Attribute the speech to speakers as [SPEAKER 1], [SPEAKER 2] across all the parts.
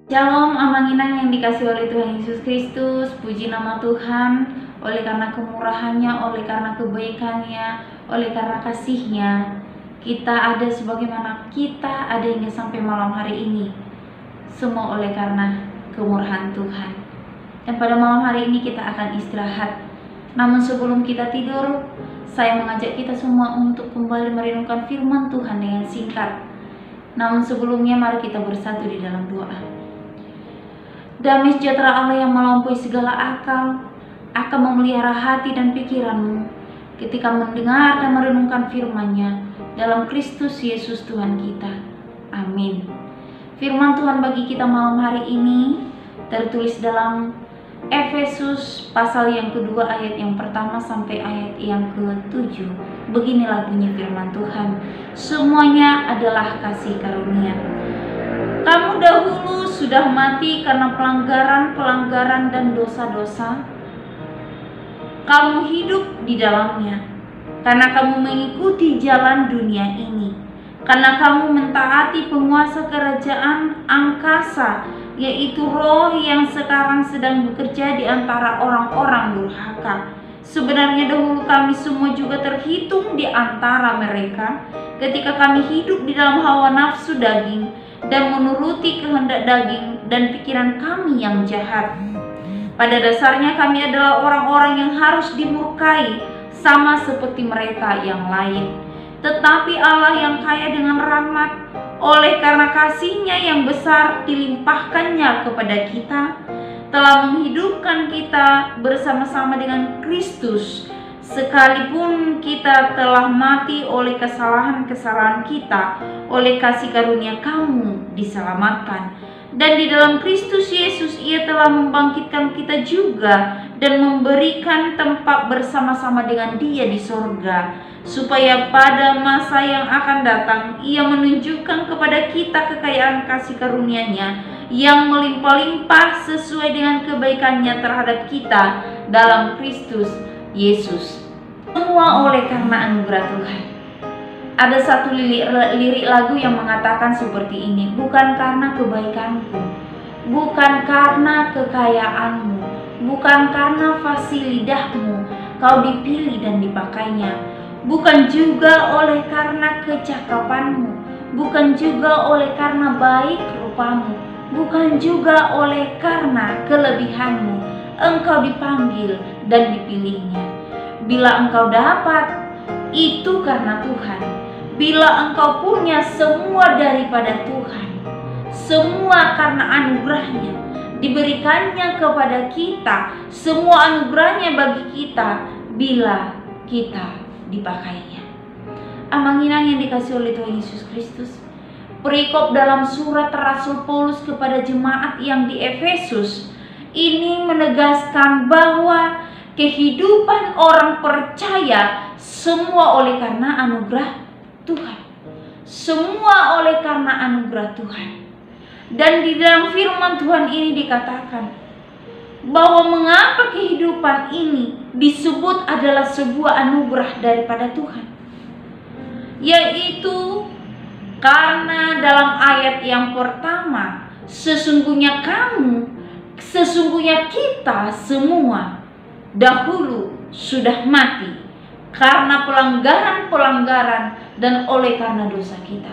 [SPEAKER 1] Shalom amanginang yang dikasih oleh Tuhan Yesus Kristus. Puji nama Tuhan. Oleh karena kemurahannya, oleh karena kebaikannya, oleh karena kasihnya, kita ada sebagaimana kita ada hingga sampai malam hari ini. Semua oleh karena kemurahan Tuhan. Dan pada malam hari ini kita akan istirahat. Namun sebelum kita tidur, saya mengajak kita semua untuk kembali merenungkan firman Tuhan dengan singkat. Namun sebelumnya mari kita bersatu di dalam doa. Damai sejahtera Allah yang melampaui segala akal akan memelihara hati dan pikiranmu ketika mendengar dan merenungkan firman-Nya dalam Kristus Yesus Tuhan kita. Amin. Firman Tuhan bagi kita malam hari ini tertulis dalam Efesus pasal yang kedua ayat yang pertama sampai ayat yang ke-7. Beginilah bunyi firman Tuhan. Semuanya adalah kasih karunia. Kamu dahulu sudah mati karena pelanggaran dan dosa-dosa. Kamu hidup di dalamnya karena kamu mengikuti jalan dunia ini, karena kamu mentaati penguasa kerajaan angkasa, yaitu roh yang sekarang sedang bekerja di antara orang-orang durhaka. Sebenarnya dahulu kami semua juga terhitung di antara mereka ketika kami hidup di dalam hawa nafsu daging dan menuruti kehendak daging dan pikiran kami yang jahat. Pada dasarnya kami adalah orang-orang yang harus dimurkai sama seperti mereka yang lain. Tetapi Allah yang kaya dengan rahmat, oleh karena kasih-Nya yang besar dilimpahkannya kepada kita, telah menghidupkan kita bersama-sama dengan Kristus. Sekalipun kita telah mati oleh kesalahan-kesalahan kita, oleh kasih karunia kamu diselamatkan. Dan di dalam Kristus Yesus Ia telah membangkitkan kita juga dan memberikan tempat bersama-sama dengan Dia di sorga, supaya pada masa yang akan datang Ia menunjukkan kepada kita kekayaan kasih karunia-Nya yang melimpah-limpah sesuai dengan kebaikan-Nya terhadap kita dalam Kristus Yesus. Semua oleh karena anugerah Tuhan. Ada satu lirik lagu yang mengatakan seperti ini. Bukan karena kebaikanku, bukan karena kekayaanmu, bukan karena fasilidahmu kau dipilih dan dipakainya, bukan juga oleh karena kecakapanmu, bukan juga oleh karena baik rupamu, bukan juga oleh karena kelebihanmu engkau dipanggil dan dipilihnya. Bila engkau dapat, itu karena Tuhan. Bila engkau punya, semua daripada Tuhan. Semua karena anugerah-Nya diberikannya kepada kita. Semua anugerah-Nya bagi kita bila kita dipakainya. Amanginang yang dikasih oleh Tuhan Yesus Kristus. Perikop dalam surat Rasul Paulus kepada jemaat yang di Efesus ini menegaskan bahwa kehidupan orang percaya semua oleh karena anugerah Tuhan. Semua oleh karena anugerah Tuhan. Dan di dalam firman Tuhan ini dikatakan bahwa mengapa kehidupan ini disebut adalah sebuah anugerah daripada Tuhan. Yaitu karena dalam ayat yang pertama, sesungguhnya kita semua dahulu sudah mati karena pelanggaran dan oleh karena dosa kita.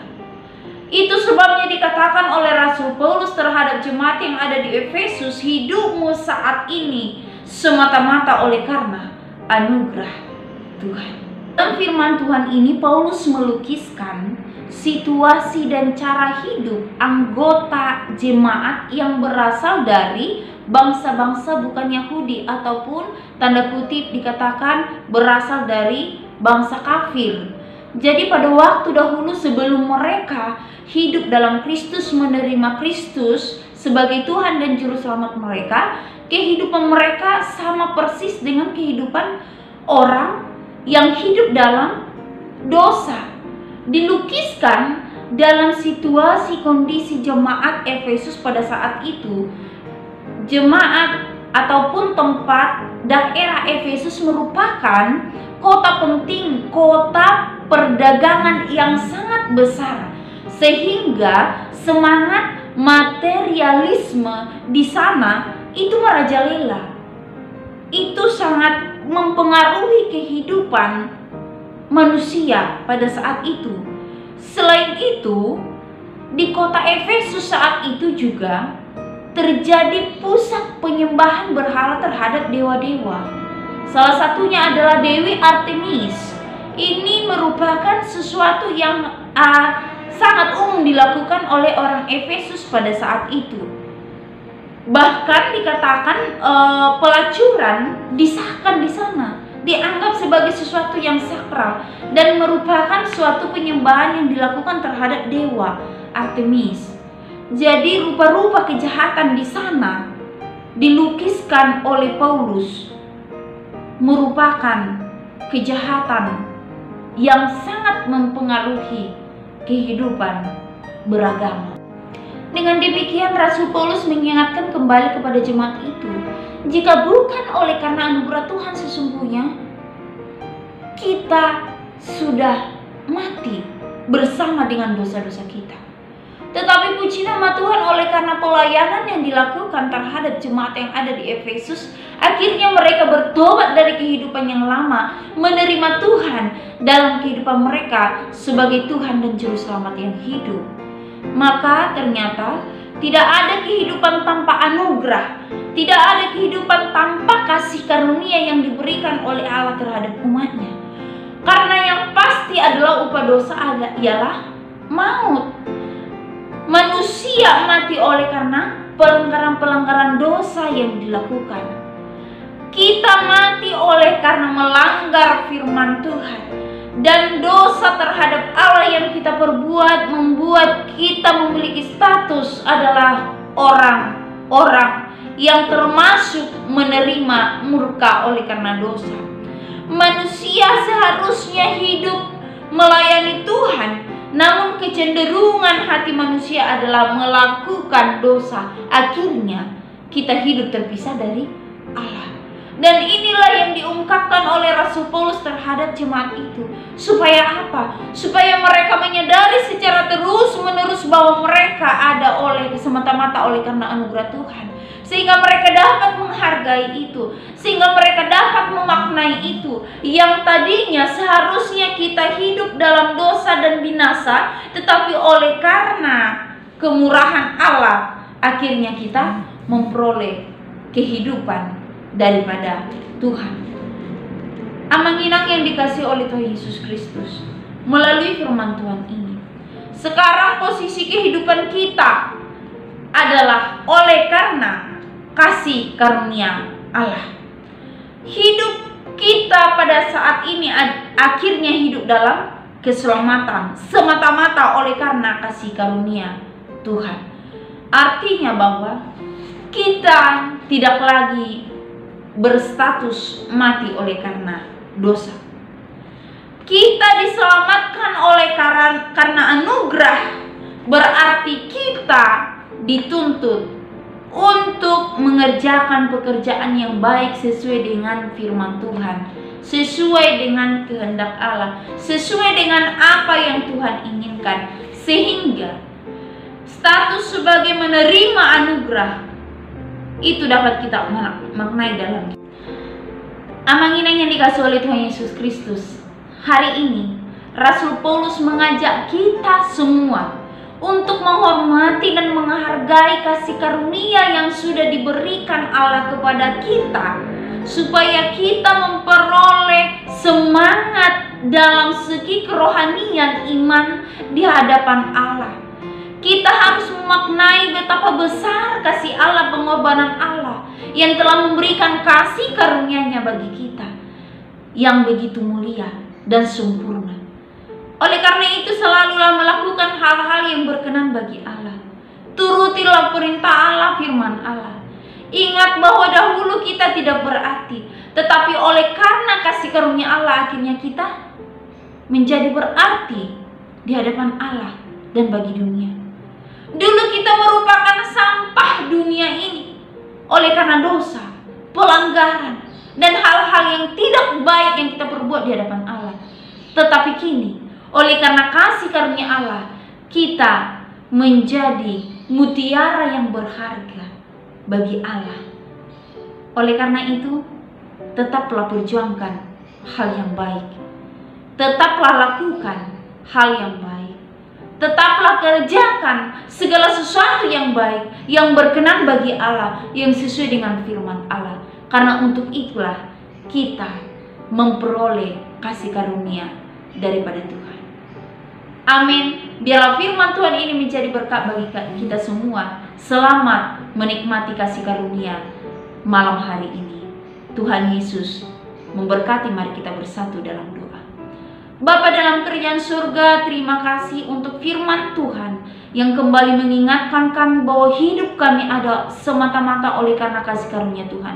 [SPEAKER 1] Itu sebabnya dikatakan oleh Rasul Paulus terhadap jemaat yang ada di Efesus, hidupmu saat ini semata-mata oleh karena anugerah Tuhan. Dalam firman Tuhan ini Paulus melukiskan situasi dan cara hidup anggota jemaat yang berasal dari bangsa-bangsa bukan Yahudi, ataupun tanda kutip dikatakan berasal dari bangsa kafir. Jadi pada waktu dahulu sebelum mereka hidup dalam Kristus, menerima Kristus sebagai Tuhan dan Juru Selamat mereka, kehidupan mereka sama persis dengan kehidupan orang yang hidup dalam dosa. Dilukiskan dalam situasi kondisi jemaat Efesus pada saat itu. Jemaat ataupun tempat daerah Efesus merupakan kota penting, kota perdagangan yang sangat besar, sehingga semangat materialisme di sana itu merajalela. Itu sangat mempengaruhi kehidupan manusia pada saat itu. Selain itu, di kota Efesus saat itu juga terjadi pusat penyembahan berhala terhadap dewa-dewa. Salah satunya adalah Dewi Artemis. Ini merupakan sesuatu yang sangat umum dilakukan oleh orang Efesus pada saat itu. Bahkan dikatakan pelacuran disahkan di sana, dianggap sebagai sesuatu yang sakral dan merupakan suatu penyembahan yang dilakukan terhadap dewa Artemis. Jadi rupa-rupa kejahatan di sana dilukiskan oleh Paulus merupakan kejahatan yang sangat mempengaruhi kehidupan beragama. Dengan demikian Rasul Paulus mengingatkan kembali kepada jemaat itu, jika bukan oleh karena anugerah Tuhan sesungguhnya, kita sudah mati bersama dengan dosa-dosa kita. Tetapi puji nama Tuhan, oleh karena pelayanan yang dilakukan terhadap jemaat yang ada di Efesus, akhirnya mereka bertobat dari kehidupan yang lama, menerima Tuhan dalam kehidupan mereka sebagai Tuhan dan Juru Selamat yang hidup. Maka ternyata tidak ada kehidupan tanpa anugerah, tidak ada kehidupan tanpa kasih karunia yang diberikan oleh Allah terhadap umatnya. Karena yang pasti adalah upah dosa ialah maut. Manusia mati oleh karena pelanggaran-pelanggaran dosa yang dilakukan. Kita mati oleh karena melanggar firman Tuhan. Dan dosa terhadap Allah yang kita perbuat membuat kita memiliki status adalah orang-orang yang termasuk menerima murka oleh karena dosa. Manusia seharusnya hidup melayani Tuhan, namun kecenderungan hati manusia adalah melakukan dosa. Akhirnya kita hidup terpisah dari Allah. Dan inilah yang diungkapkan oleh Rasul Paulus terhadap jemaat itu. Supaya apa? Supaya mereka menyadari secara terus-menerus bahwa mereka ada semata-mata oleh karena anugerah Tuhan. Sehingga mereka dapat menghargai itu, sehingga mereka dapat memaknai itu. Yang tadinya seharusnya kita hidup dalam dosa dan binasa, tetapi oleh karena kemurahan Allah, akhirnya kita memperoleh kehidupan daripada Tuhan. Amanginang yang dikasih oleh Tuhan Yesus Kristus, melalui firman Tuhan ini, sekarang posisi kehidupan kita adalah oleh karena kasih karunia Allah. Hidup kita pada saat ini akhirnya hidup dalam keselamatan semata-mata oleh karena kasih karunia Tuhan. Artinya bahwa kita tidak lagi berstatus mati oleh karena dosa. Kita diselamatkan oleh karena anugerah, berarti kita dituntut untuk mengerjakan pekerjaan yang baik sesuai dengan firman Tuhan, sesuai dengan kehendak Allah, sesuai dengan apa yang Tuhan inginkan, sehingga status sebagai menerima anugerah itu dapat kita maknai dalam amanginang yang dikasih oleh Tuhan Yesus Kristus. Hari ini Rasul Paulus mengajak kita semua untuk menghormati dan menghargai kasih karunia yang sudah diberikan Allah kepada kita, supaya kita memperoleh semangat dalam segi kerohanian iman di hadapan Allah. Kita harus memaknai betapa besar kasih Allah, pengorbanan Allah yang telah memberikan kasih karunia-Nya bagi kita yang begitu mulia dan sempurna. Oleh karena itu selalulah melakukan hal-hal yang berkenan bagi Allah. Turutilah perintah Allah, firman Allah. Ingat bahwa dahulu kita tidak berarti, tetapi oleh karena kasih karunia Allah akhirnya kita menjadi berarti di hadapan Allah dan bagi dunia. Dulu kita merupakan sampah dunia ini oleh karena dosa, pelanggaran, dan hal-hal yang tidak baik yang kita perbuat di hadapan Allah. Tetapi kini oleh karena kasih karunia Allah, kita menjadi mutiara yang berharga bagi Allah. Oleh karena itu, tetaplah perjuangkan hal yang baik. Tetaplah lakukan hal yang baik. Tetaplah kerjakan segala sesuatu yang baik, yang berkenan bagi Allah, yang sesuai dengan firman Allah. Karena untuk itulah kita memperoleh kasih karunia daripada Tuhan. Amin. Biarlah firman Tuhan ini menjadi berkat bagi kita semua. Selamat menikmati kasih karunia malam hari ini. Tuhan Yesus memberkati. Mari kita bersatu dalam doa. Bapa dalam kerajaan surga, terima kasih untuk firman Tuhan yang kembali mengingatkan kami bahwa hidup kami ada semata-mata oleh karena kasih karunia Tuhan.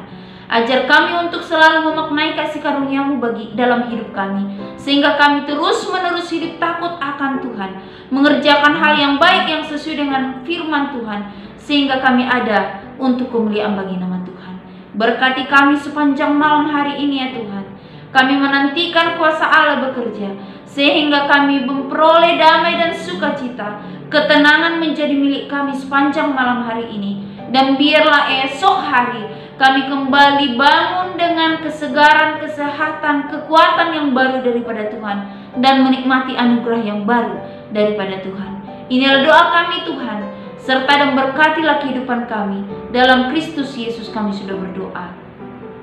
[SPEAKER 1] Ajar kami untuk selalu memaknai kasih karunia-Mu bagi dalam hidup kami, sehingga kami terus-menerus hidup takut akan Tuhan, mengerjakan hal yang baik yang sesuai dengan firman Tuhan, sehingga kami ada untuk kemuliaan bagi nama Tuhan. Berkati kami sepanjang malam hari ini ya Tuhan. Kami menantikan kuasa Allah bekerja, sehingga kami memperoleh damai dan sukacita. Ketenangan menjadi milik kami sepanjang malam hari ini. Dan biarlah esok hari kami kembali bangun dengan kesegaran, kesehatan, kekuatan yang baru daripada Tuhan, dan menikmati anugerah yang baru daripada Tuhan. Inilah doa kami Tuhan, serta dan berkatilah kehidupan kami. Dalam Kristus Yesus kami sudah berdoa.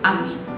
[SPEAKER 1] Amin.